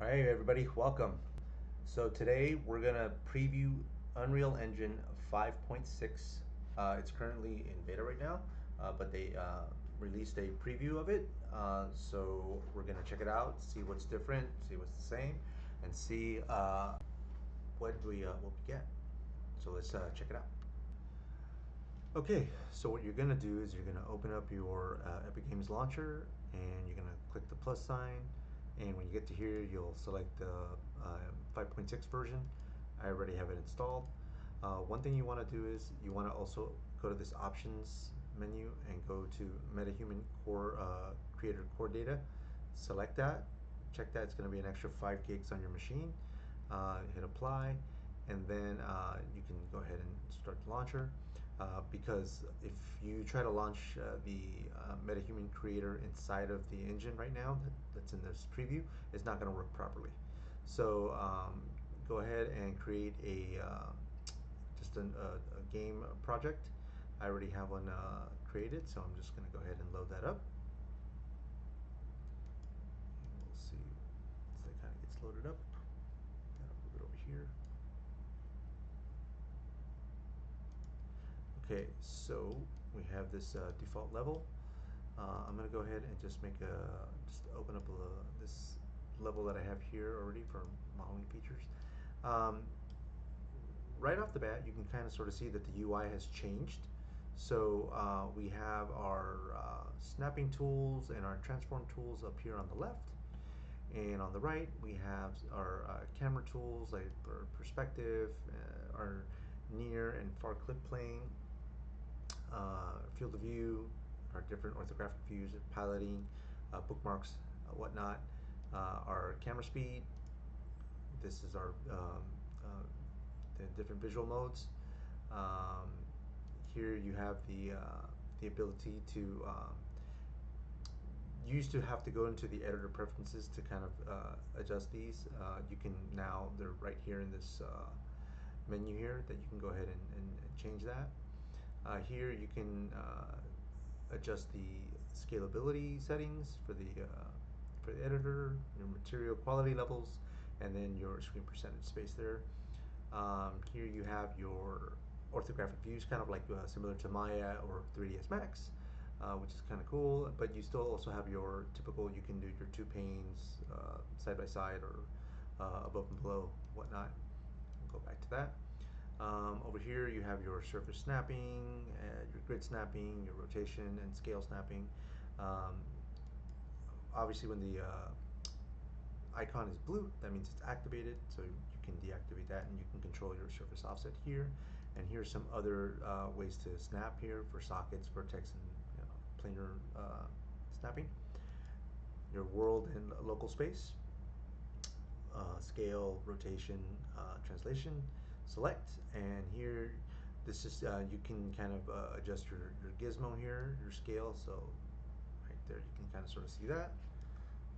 All right, everybody, welcome. So today we're gonna preview Unreal Engine 5.6. It's currently in beta right now, but they released a preview of it. So we're gonna check it out, see what's different, see what's the same, and see what we get. So let's check it out. Okay, so what you're gonna do is you're gonna open up your Epic Games launcher, and you're gonna click the plus sign, and when you get to here you'll select the 5.6 version. I already have it installed. One thing you want to do is you want to also go to this options menu and go to MetaHuman Creator core data. Select that, check that. It's going to be an extra 5 gigs on your machine. Hit apply, and then you can go ahead and start the launcher. Because if you try to launch the MetaHuman Creator inside of the engine right now that's in this preview, it's not going to work properly. So go ahead and create a game project. I already have one created, so I'm just going to go ahead and load that up. And we'll see as that kind of gets loaded up. I'll move it over here. Okay, so we have this default level. I'm going to go ahead and just open up this level that I have here already for modeling features. Right off the bat, you can kind of sort of see that the UI has changed. So we have our snapping tools and our transform tools up here on the left. And on the right, we have our camera tools like our perspective, our near and far clip plane, field of view, our different orthographic views, piloting, bookmarks, whatnot, our camera speed. This is our the different visual modes. Um, Here you have the ability to you used to have to go into the editor preferences to kind of adjust these. You can now, they're right here in this menu here, that you can go ahead and change that. Here you can adjust the scalability settings for the editor, your material quality levels, and then your screen percentage space there. Here you have your orthographic views, kind of like similar to Maya or 3ds Max, which is kind of cool. But you still also have your typical, you can do your two panes side by side, or above and below, whatnot. We'll go back to that. Over here you have your surface snapping, your grid snapping, your rotation and scale snapping. Um, Obviously when the icon is blue, that means it's activated, so you can deactivate that, and you can control your surface offset here. And here's some other ways to snap here for sockets, vertex, and planar snapping. Your world and local space, scale, rotation, translation, select, and here this is you can kind of adjust your gizmo here, your scale. So right there you can kind of sort of see that.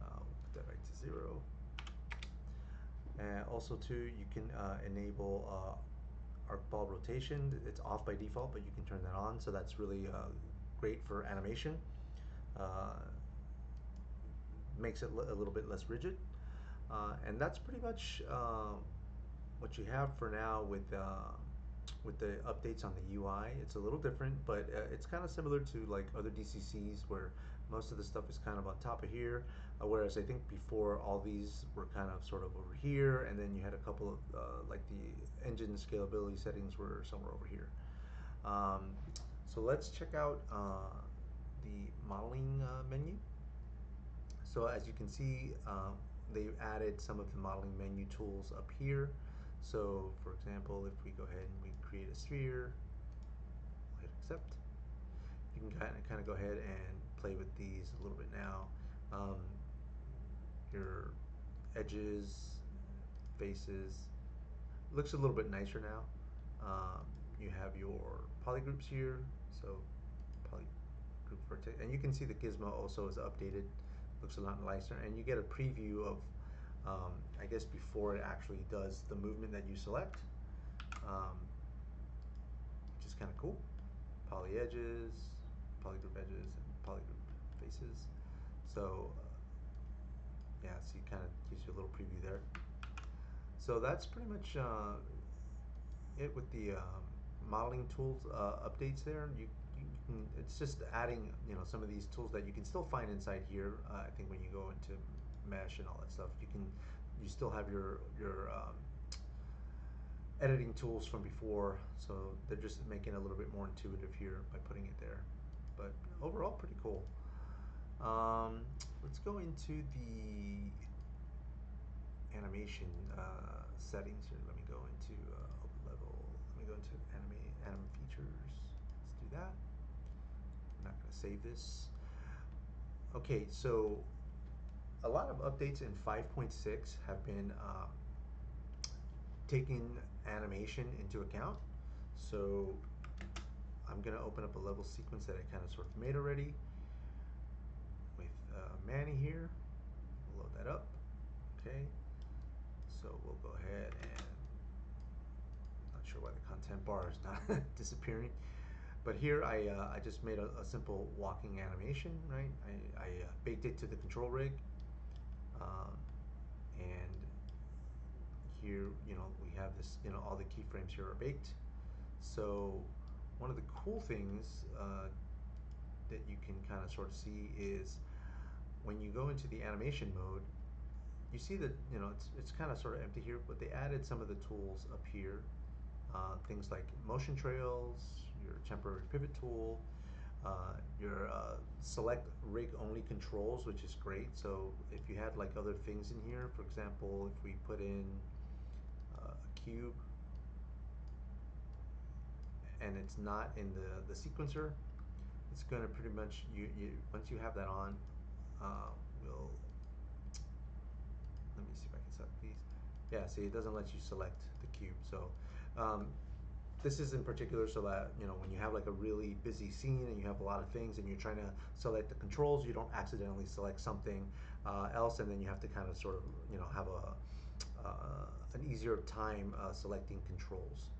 We'll put that back to 0. And also too, you can enable arc ball rotation. It's off by default, but you can turn that on, so that's really great for animation. Uh, Makes it a little bit less rigid. And that's pretty much what you have for now with the updates on the UI. It's a little different, but it's kind of similar to like other DCCs, where most of the stuff is kind of on top of here, whereas I think before all these were kind of sort of over here, and then you had a couple of like the engine scalability settings were somewhere over here. Um, so let's check out the modeling menu. So as you can see, they've added some of the modeling menu tools up here. So for example, if we go ahead and we create a sphere, we'll hit accept. You can kind of go ahead and play with these a little bit now. Your edges, faces, looks a little bit nicer now. You have your polygroups here, so polygroup vertex, and you can see the gizmo also is updated, looks a lot nicer, and you get a preview of I guess before it actually does the movement that you select, which is kind of cool. Poly edges, polygroup edges, and polygroup faces. So Yeah, so it kind of gives you a little preview there. So that's pretty much it with the modeling tools updates there. You can, it's just adding, you know, some of these tools that you can still find inside here. I think when you go into mesh and all that stuff, you still have your editing tools from before, so they're just making it a little bit more intuitive here by putting it there. But overall, pretty cool. Let's go into the animation settings here. Let me go into open level. Let me go into anim features. Let's do that. I'm not going to save this. Okay, so a lot of updates in 5.6 have been taking animation into account. So I'm going to open up a level sequence that I kind of sort of made already with Manny here. We'll load that up. Okay, so we'll go ahead and, not sure why the content bar is not disappearing, but here I just made a simple walking animation, right? I baked it to the control rig, and here, you know, we have this, you know, all the keyframes here are baked. So one of the cool things that you can kind of sort of see is when you go into the animation mode, you see that, you know, it's kind of sort of empty here, but they added some of the tools up here. Things like motion trails, your temporary pivot tool, your select rig only controls, which is great. So if you had like other things in here, for example, if we put in a cube and it's not in the sequencer, it's going to pretty much, once you have that on, we'll, let me see if I can set these. Yeah, see, it doesn't let you select the cube. So this is in particular so that, you know, when you have like a really busy scene and you have a lot of things and you're trying to select the controls, you don't accidentally select something else, and then you have to kind of sort of, you know, have an easier time selecting controls.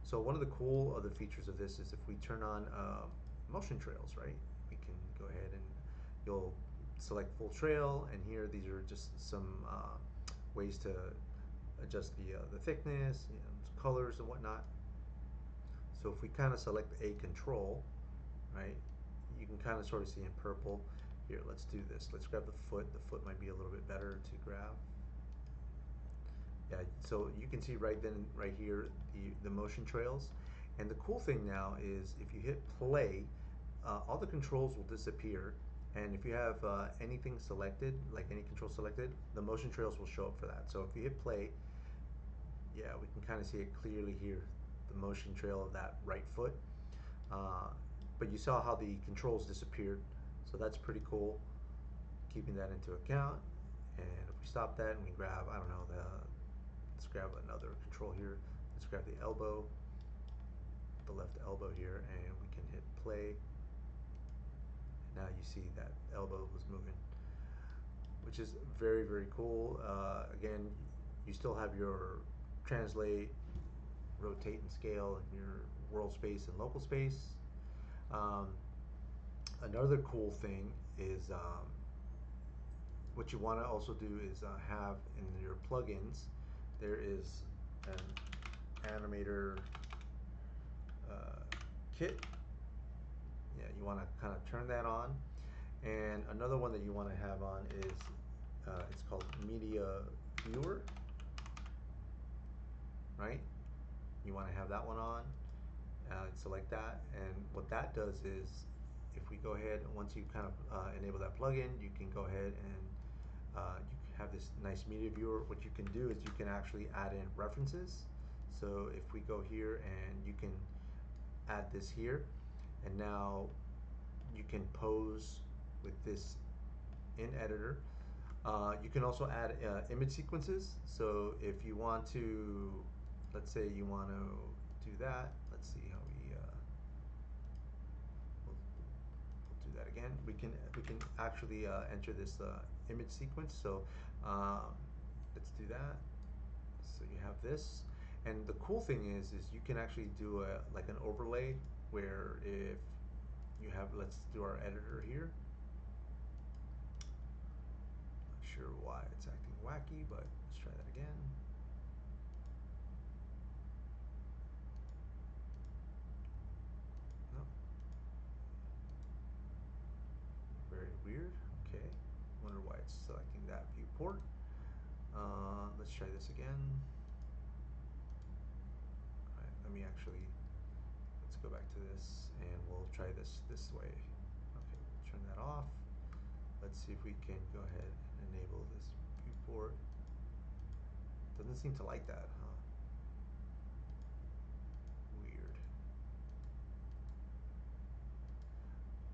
So one of the cool other features of this is if we turn on motion trails, right? We can go ahead and you'll select full trail, and here these are just some ways to adjust the thickness, you know, colors and whatnot. So if we kind of select a control, right, you can kind of sort of see in purple. Here, let's do this. Let's grab the foot. The foot might be a little bit better to grab. Yeah, so you can see right then, right here, the motion trails. And the cool thing now is if you hit play, all the controls will disappear. And if you have anything selected, like any control selected, the motion trails will show up for that. So if you hit play, yeah, we can kind of see it clearly here, the motion trail of that right foot. But you saw how the controls disappeared, so that's pretty cool, keeping that into account. And if we stop that and we grab, I don't know, let's grab another control here. Let's grab the elbow, the left elbow here, and we can hit play. Now you see that elbow was moving, which is very, very cool. Again, you still have your translate, rotate and scale in your world space and local space. Another cool thing is what you want to also do is have in your plugins, there is an animator kit. Yeah, you want to kind of turn that on. And another one that you want to have on is it's called Media Viewer, right? You want to have that one on. Select that, and what that does is if we go ahead, once you kind of enable that plugin, you can go ahead and you have this nice media viewer. What you can do is you can actually add in references. So if we go here and you can add this here, and now you can pose with this in editor. You can also add image sequences. So if you want to, let's say you want to do that, let's see how we'll do that again. We can actually enter this image sequence. So let's do that. So you have this, and the cool thing is you can actually do like an overlay where if you have, let's do our editor here. Not sure why it's acting wacky, but let's try that again. No. Very weird. Okay. Wonder why it's selecting that viewport. Let's try this again. All right, let me actually, let's go back to this and we'll try this way. Okay, turn that off. Let's see if we can go ahead and enable this viewport. Doesn't seem to like that, huh? Weird.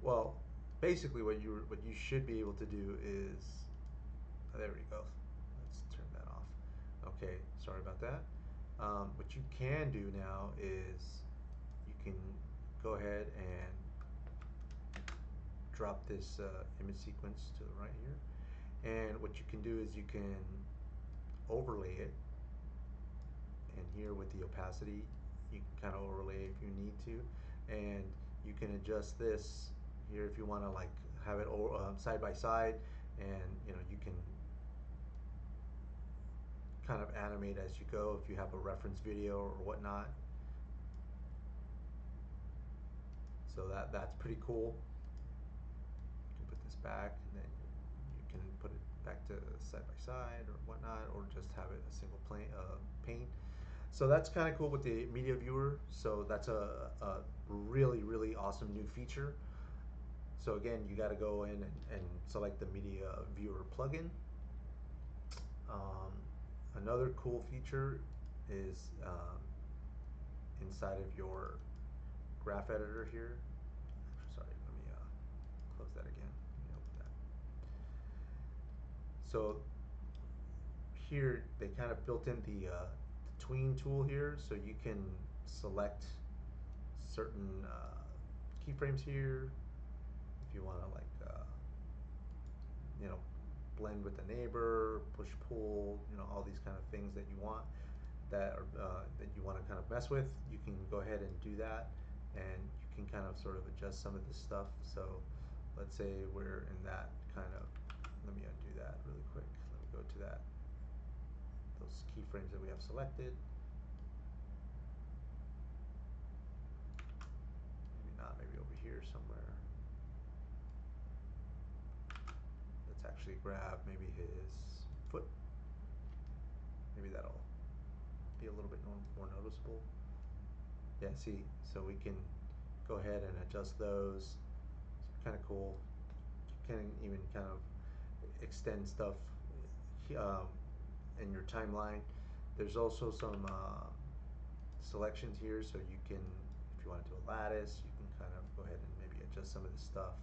Well, basically what you should be able to do is, oh, there we go. Let's turn that off. Okay, sorry about that. What you can do now is you can go ahead and drop this image sequence to the right here. And what you can do is you can overlay it. And here with the opacity, you can kind of overlay if you need to. And you can adjust this here if you want to like have it side by side, and you can kind of animate as you go if you have a reference video or whatnot. So that's pretty cool. You can put this back and then you can put it back to side by side or whatnot, or just have it a single pane. So that's kind of cool with the media viewer. So that's a really, really awesome new feature. So again, you got to go in and select the media viewer plugin. Another cool feature is inside of your graph editor here. Sorry, let me close that again. Let me open that. So here they kind of built in the tween tool here, so you can select certain keyframes here if you want to like blend with the neighbor, push pull, all these kind of things that you want, that you want to kind of mess with. You can go ahead and do that, and you can kind of sort of adjust some of this stuff. So let's say we're in that kind of, let me undo that really quick. Let me go to those keyframes that we have selected. Maybe not, maybe over here somewhere. Let's actually grab maybe his foot. Maybe that'll be a little bit more noticeable. Yeah, see, so we can go ahead and adjust those. It's kind of cool. You can even kind of extend stuff in your timeline. There's also some selections here, so you can, if you want to do a lattice, you can kind of go ahead and maybe adjust some of this stuff.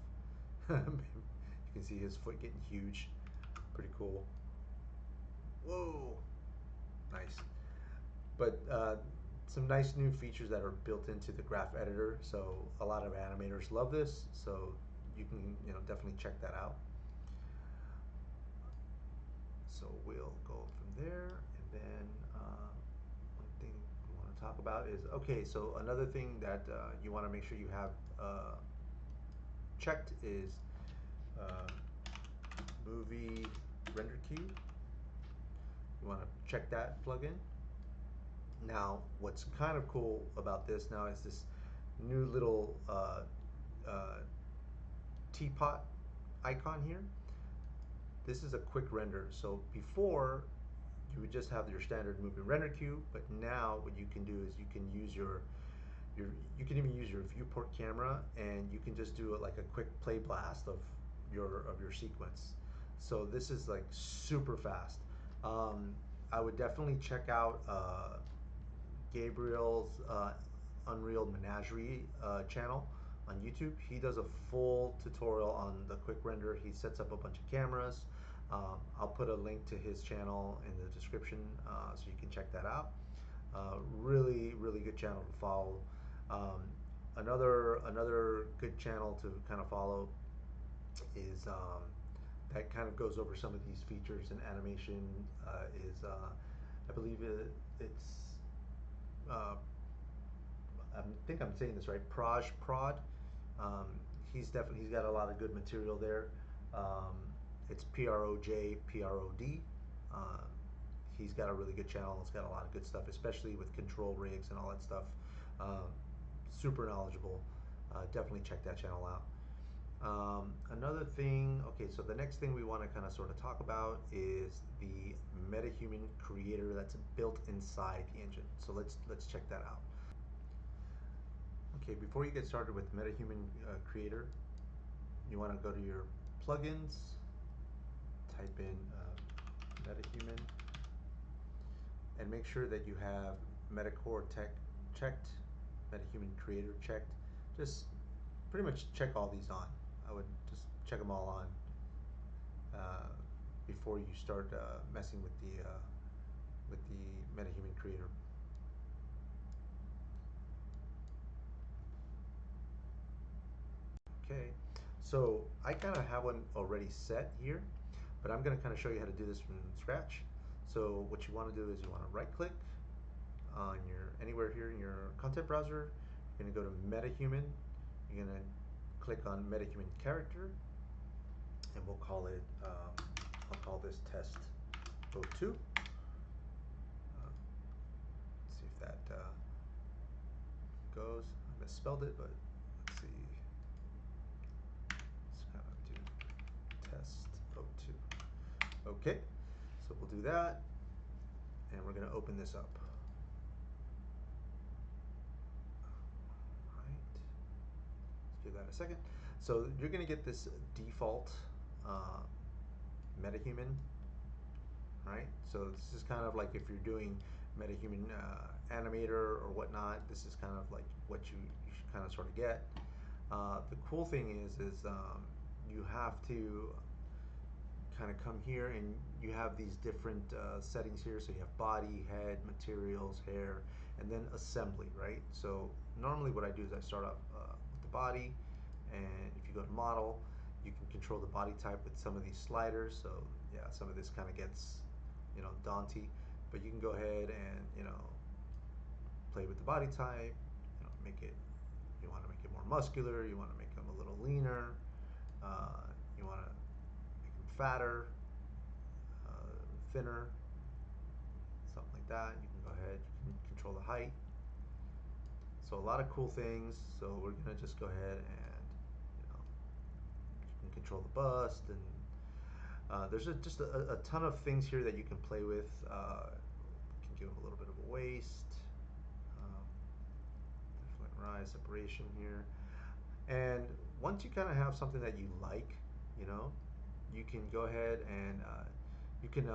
You can see his foot getting huge. Pretty cool. Whoa, nice. But some nice new features that are built into the graph editor. So a lot of animators love this. So you can definitely check that out. So we'll go from there, and then one thing we want to talk about is, okay, so another thing that you want to make sure you have checked is movie render queue. You want to check that plugin. Now, what's kind of cool about this now is this new little teapot icon here. This is a quick render. So before, you would just have your standard movie render queue, but now what you can do is you can use you can even use your viewport camera, and you can just do it like a quick play blast of your sequence. So this is like super fast. I would definitely check out Gabriel's Unreal Menagerie channel on YouTube. He does a full tutorial on the quick render. He sets up a bunch of cameras. I'll put a link to his channel in the description so you can check that out. Really, really good channel to follow. Another good channel to kind of follow is that kind of goes over some of these features in animation is I believe it's I think I'm saying this right, Prod. He's got a lot of good material there. It's PROD. Um, he's got a really good channel. It's got a lot of good stuff, especially with control rigs and all that stuff. Um, Super knowledgeable. Definitely check that channel out. Another thing, okay, so the next thing we want to kind of sort of talk about is the MetaHuman Creator that's built inside the engine. So let's check that out. Okay, before you get started with MetaHuman Creator, you want to go to your plugins, type in MetaHuman, and make sure that you have Metacore Tech checked, MetaHuman Creator checked. Just pretty much check all these on. I would just check them all on before you start messing with the MetaHuman Creator. Okay, so I kind of have one already set here, but I'm going to kind of show you how to do this from scratch. So what you want to do is you want to right click on your anywhere here in your content browser. You're going to go to MetaHuman. You're going to click on MetaHuman Character, and we'll call it I'll call this test 02. See if that goes. I misspelled it, but let's see. Let's kind of do test 02. Okay, so we'll do that, and we're going to open this up. All right, let's give that a second. So you're going to get this default MetaHuman. Right, so this is kind of like if you're doing MetaHuman animator or whatnot. This is kind of like what you should kind of sort of get. The cool thing is you have to kind of come here and you have these different settings here. So you have body, head, materials, hair, and then assembly, right? So normally what I do is I start off with the body, and if you go to model, you can control the body type with some of these sliders. So yeah, some of this kind of gets, you know, daunting, but you can go ahead and, you know, play with the body type, you know, make it, you want to make it more muscular, you want to make them a little leaner, you want to make them fatter, thinner, something like that. You can go ahead, you can control the height. So a lot of cool things. So we're gonna just go ahead and, you know, you can control the bust, and there's just a ton of things here that you can play with. You can give them a little bit of a waist, different rise, separation here. And once you kind of have something that you like, you know, you can go ahead and you can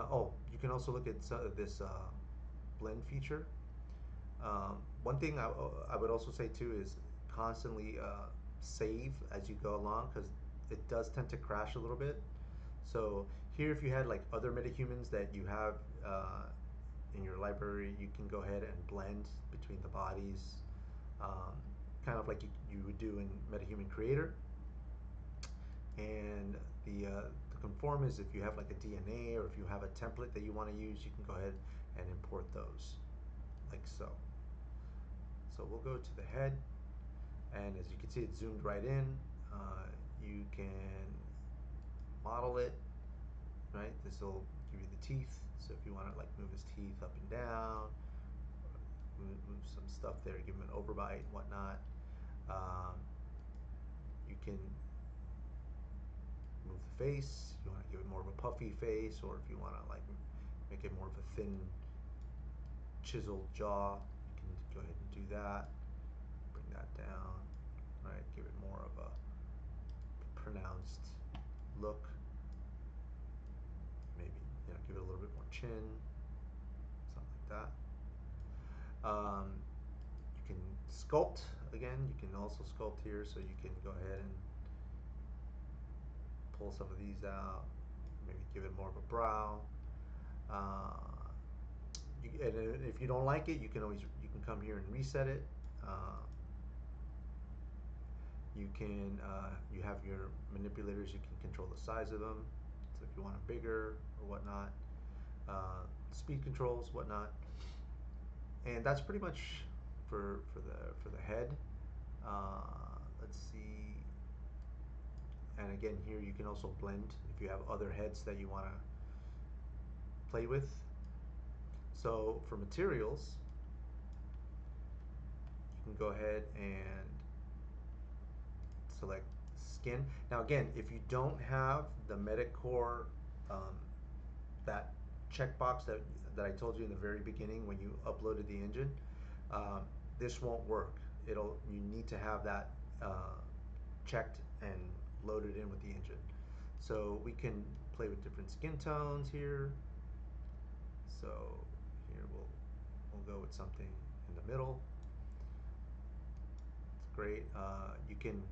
also look at this blend feature. One thing I would also say too is constantly save as you go along, because it does tend to crash a little bit. So here, if you had like other metahumans that you have in your library, you can go ahead and blend between the bodies, um, kind of like you would do in MetaHuman Creator. And the conform is if you have like a DNA or if you have a template that you want to use, you can go ahead and import those, like so. So we'll go to the head, and as you can see, it's zoomed right in. You can model it, right? This will give you the teeth. So if you want to like move his teeth up and down, move some stuff there, give him an overbite and whatnot. You can move the face. If you want to give it more of a puffy face, or if you want to like make it more of a thin, chiseled jaw, you can go ahead and do that. Bring that down, right? Give it more of a pronounced look. Maybe, you know, give it a little bit more chin, something like that. You can sculpt again. You can also sculpt here, so you can go ahead and pull some of these out. Maybe give it more of a brow. And if you don't like it, you can come here and reset it. You have your manipulators. You can control the size of them. So if you want it bigger or whatnot, speed controls, whatnot, and that's pretty much for the head. Let's see. And again, here you can also blend if you have other heads that you want to play with. So for materials, you can go ahead and select skin. Now again, if you don't have the Metacore, um, that checkbox that I told you in the very beginning when you uploaded the engine, um, this won't work. You need to have that checked and loaded in with the engine. So we can play with different skin tones here. So here we'll go with something in the middle. It's great. You can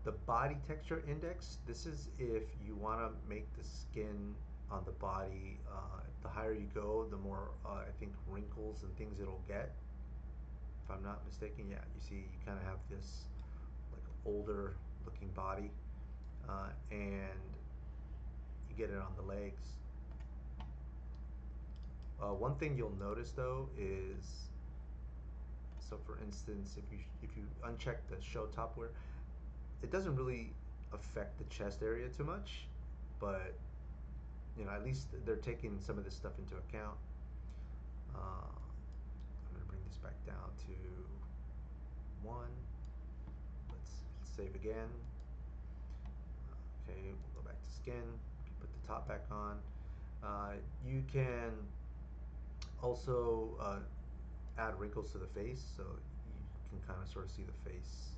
the body texture index. This is if you want to make the skin on the body. The higher you go, the more I think wrinkles and things it'll get. If I'm not mistaken, yeah. You see, you kind of have this like older looking body, and you get it on the legs. One thing you'll notice though is, so for instance, if you uncheck the show top wear, it doesn't really affect the chest area too much, but at least they're taking some of this stuff into account. I'm gonna bring this back down to 1. Let's save again. Okay, we'll go back to skin. Put the top back on. You can also add wrinkles to the face, so you can kind of sort of see the face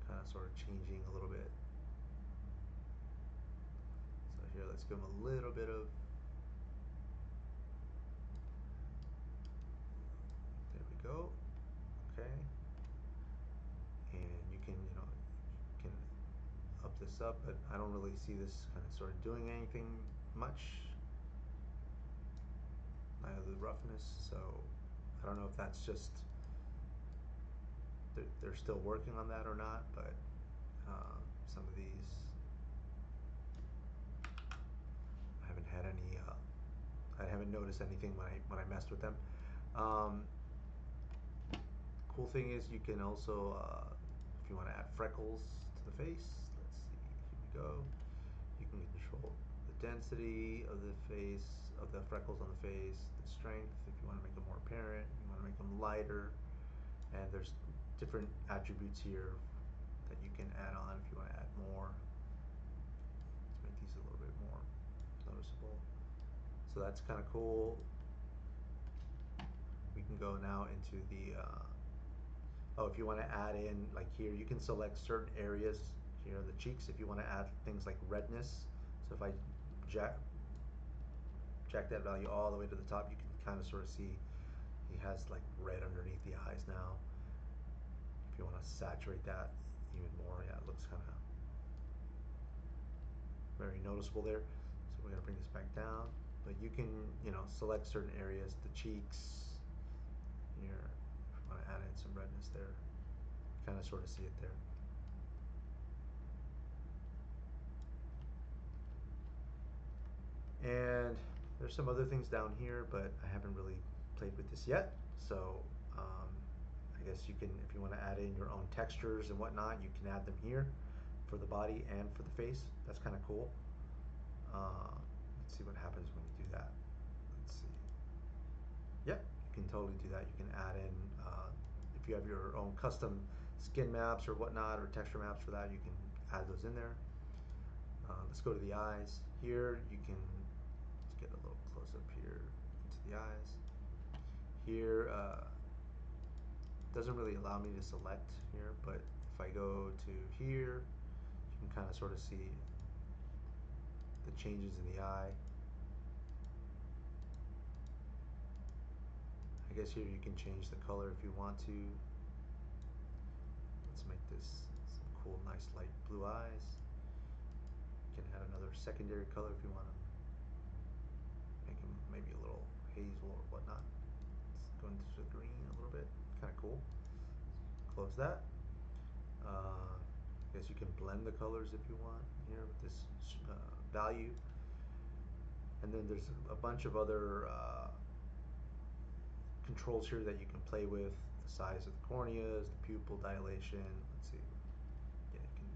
kind of sort of changing a little bit. So here, let's give them a little bit of, there we go. Okay, and you can up this up, but I don't really see this kind of sort of doing anything much. Neither the roughness, so I don't know if that's just they're still working on that or not, but some of these I haven't had any. I haven't noticed anything when I messed with them. Cool thing is you can also, if you want to add freckles to the face, let's see. Here we go. You can control the density of the face, of the freckles on the face, the strength. If you want to make them more apparent, you want to make them lighter, and there's different attributes here that you can add on if you want to add more. Let's make these a little bit more noticeable. So that's kind of cool. We can go now into the if you want to add in, like here, you can select certain areas here, the cheeks, if you want to add things like redness. So if I jack that value all the way to the top, you can kind of sort of see he has like red underneath the eyes now. If you want to saturate that even more, yeah, it looks kind of very noticeable there. So we're going to bring this back down, but you can select certain areas, the cheeks here. If you want to add in some redness there, kind of sort of see it there. And there's some other things down here, but I haven't really played with this yet. So I guess you can, if you want to add in your own textures and whatnot, you can add them here for the body and for the face. That's kind of cool. Let's see what happens when you do that. Let's see. Yep, you can totally do that. You can add in, if you have your own custom skin maps or whatnot, or texture maps for that, you can add those in there. Let's go to the eyes. Here you can, let's get a little close up here into the eyes. Here, doesn't really allow me to select here, but if I go to here, you can kind of sort of see the changes in the eye. I guess here you can change the color if you want to. Let's make this some cool, nice light blue eyes. You can add another secondary color if you want to make them maybe a little hazel or whatnot. Let's go into the green a little bit. Kind of cool. Close that. I guess you can blend the colors if you want here with this value. And then there's a bunch of other controls here that you can play with. The size of the corneas, the pupil dilation. Let's see. Yeah, you can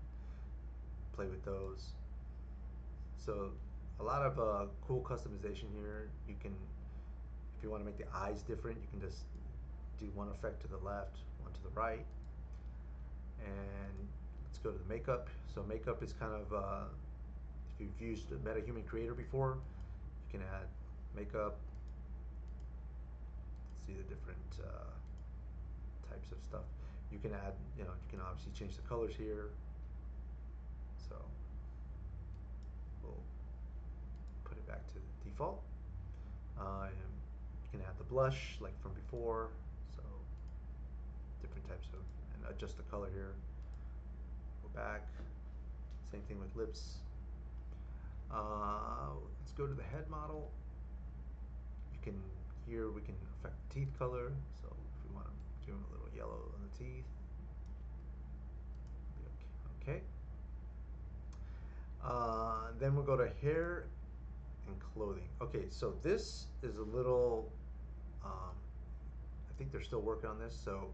play with those. So a lot of cool customization here. You can, if you want to make the eyes different, you can just do one effect to the left, one to the right. And let's go to the makeup. So makeup is kind of, if you've used MetaHuman Creator before, you can add makeup. See the different types of stuff. You can add, you can obviously change the colors here. So we'll put it back to the default. And you can add the blush like from before. So different types of, and adjust the color here. Go back. Same thing with lips. Let's go to the head model. You can, here we can affect the teeth color. So if we want to give them a little yellow on the teeth. Okay. Then we'll go to hair and clothing. Okay, so this is a little, I think they're still working on this. So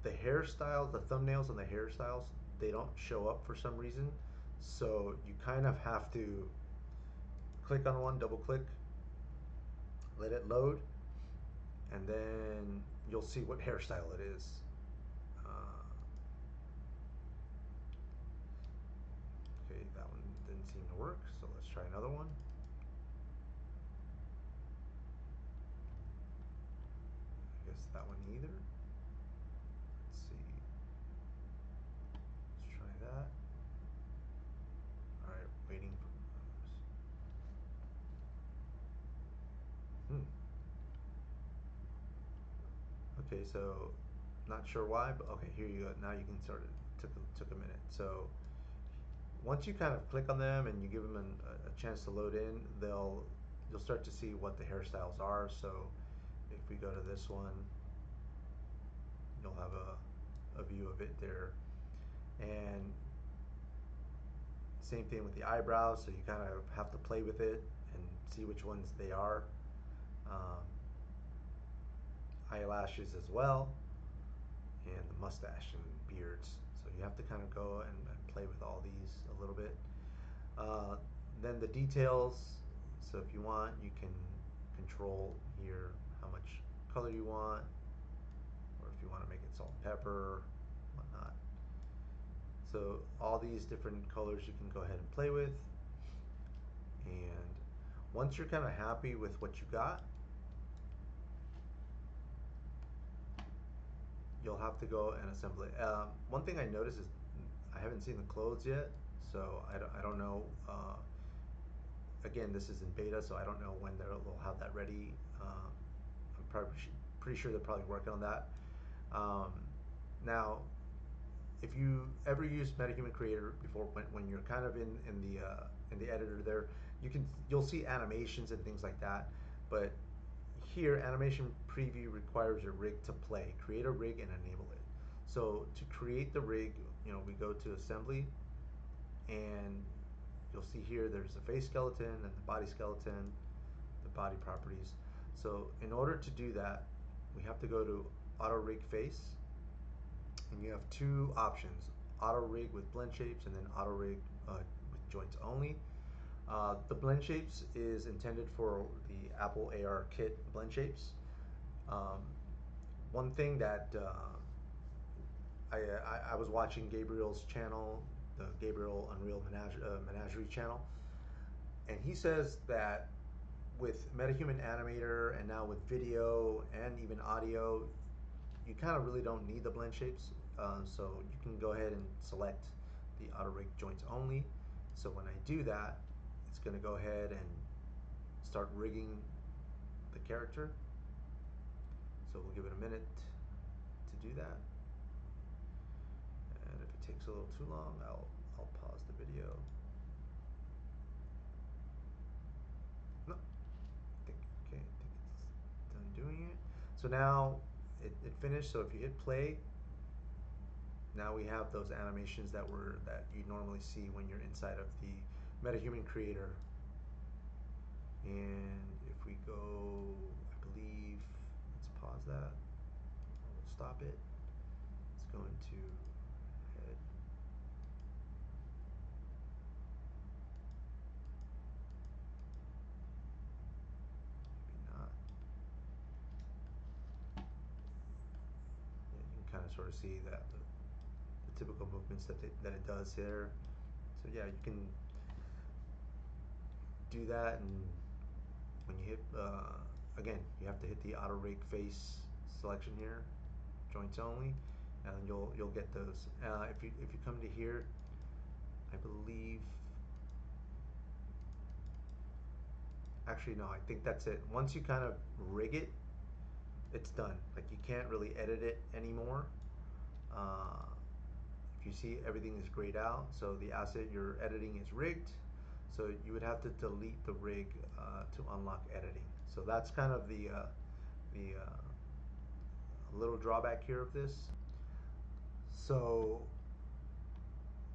the hairstyles, the thumbnails on the hairstyles, they don't show up for some reason. So you kind of have to click on one, double click, let it load, and then you'll see what hairstyle it is. Okay, that one didn't seem to work, so let's try another one. I guess that one either. Let's see. Let's try that. All right, waiting for those. Okay, so not sure why, but okay, here you go. Now you can sort of took a minute. So once you kind of click on them and you give them a chance to load in, you'll start to see what the hairstyles are. So if we go to this one, you'll have a view of it there. And same thing with the eyebrows, so you kind of have to play with it and see which ones they are. Eyelashes as well, and the mustache and beards. So you have to kind of go and play with all these a little bit. Then the details. So if you want, you can control here how much color you want, or if you want to make it salt and pepper, whatnot. So all these different colors you can go ahead and play with. And once you're kind of happy with what you got, you'll have to go and assemble it. One thing I noticed is I haven't seen the clothes yet, so I don't know. Again, this is in beta, so I don't know when they'll have that ready. I'm probably pretty sure they're probably working on that. Now, if you ever used MetaHuman Creator before, when you're kind of in the editor there, you'll see animations and things like that. But here, animation preview requires a rig to play. Create a rig and enable it. So to create the rig, we go to assembly, and you'll see here there's the face skeleton and the body skeleton, the body properties. So in order to do that, we have to go to auto rig face, and you have two options: auto rig with blend shapes, and then auto rig with joints only. The blend shapes is intended for the Apple AR kit blend shapes. One thing that I was watching Gabriel's channel, the Gabriel Unreal Menagerie channel, and he says that with MetaHuman Animator and now with video and even audio, you kind of really don't need the blend shapes. So you can go ahead and select the auto rig joints only. So when I do that, it's going to go ahead and start rigging the character. So we'll give it a minute to do that. And if it takes a little too long, I'll pause the video. No, I think it's done doing it. So now it finished. So if you hit play, now we have those animations that you normally see when you're inside of the MetaHuman Creator. And if we go, I believe, let's pause that. We'll stop it. It's going to head. of sort of see that the typical movements that it does here. So yeah, you can do that, and when you hit again, you have to hit the auto rig face selection here, joints only, and you'll get those. If you come to here, I believe. Actually, no, I think that's it. Once you kind of rig it, it's done. Like you can't really edit it anymore. Uh, if you see, everything is grayed out, so the asset you're editing is rigged. So you would have to delete the rig to unlock editing. So that's kind of the little drawback here of this. So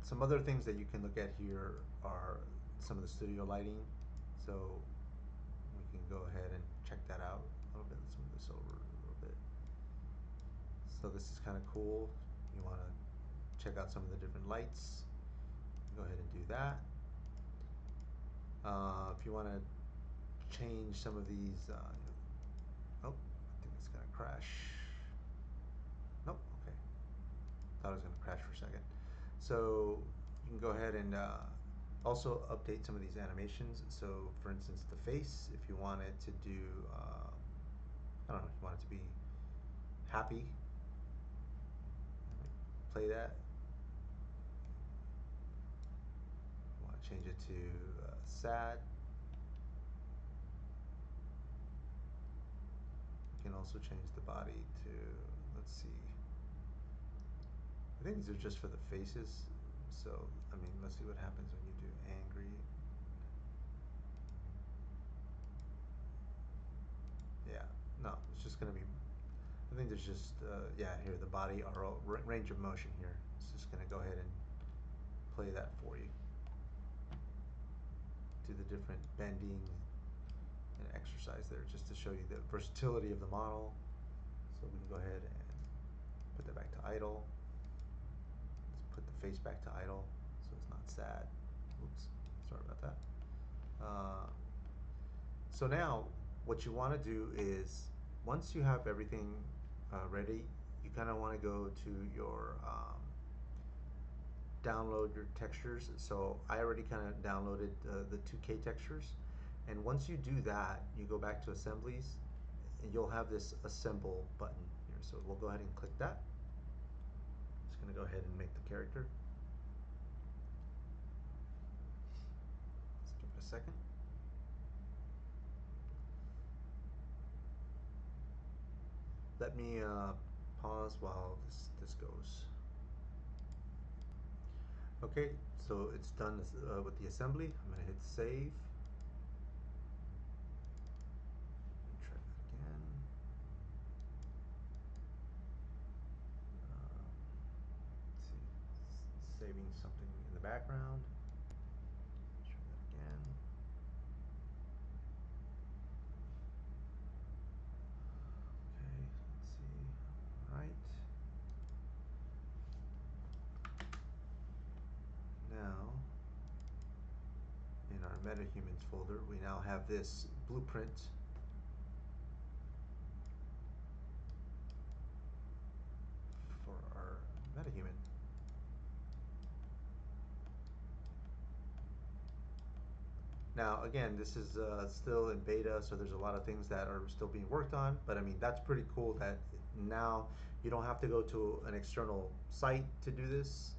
some other things that you can look at here are some of the studio lighting. So we can go ahead and check that out a little bit. Let's move this over a little bit. So this is kind of cool. You want to check out some of the different lights, go ahead and do that. If you want to change some of these, oh, I think it's going to crash. Nope, okay. Thought it was going to crash for a second. So you can go ahead and also update some of these animations. So for instance, the face, if you want it to do, I don't know, if you want it to be happy, play that. You want to change it to sad. You can also change the body to, let's see, I think these are just for the faces. So, I mean, let's see what happens when you do angry. Yeah, no, it's just going to be, I think there's just, yeah, here, the body RO, range of motion here. It's just going to go ahead and play that for you. Do the different bending and exercise there just to show you the versatility of the model. So we can go ahead and put that back to idle. Let's put the face back to idle so it's not sad. Oops, sorry about that. So now what you want to do is, once you have everything ready, you kind of want to go to your download your textures. So I already kind of downloaded the 2K textures, and once you do that, you go back to assemblies and you'll have this assemble button here. So we'll go ahead and click that. Just going to go ahead and make the character. Let's give it a second. Let me pause while this goes. Okay, so it's done with the assembly. I'm going to hit save. Try that again. Let's see, saving something in the background. Try that again. Okay, let's see. All right. Now, in our MetaHumans folder, we now have this blueprint for our MetaHuman. Now, again, this is still in beta, so there's a lot of things that are still being worked on, but I mean, that's pretty cool that now you don't have to go to an external site to do this.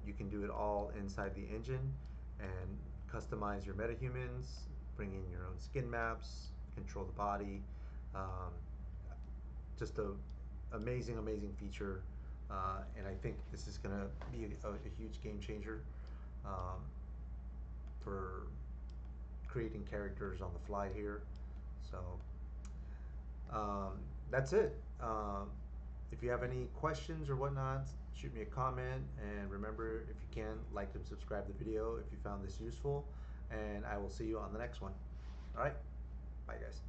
You can do it all inside the engine and customize your metahumans, bring in your own skin maps, control the body. Um, just a amazing, amazing feature, and I think this is going to be a huge game changer for creating characters on the fly here. So that's it. If you have any questions or whatnot, shoot me a comment, and remember, if you can, like and subscribe the video if you found this useful, and I will see you on the next one. All right, bye guys.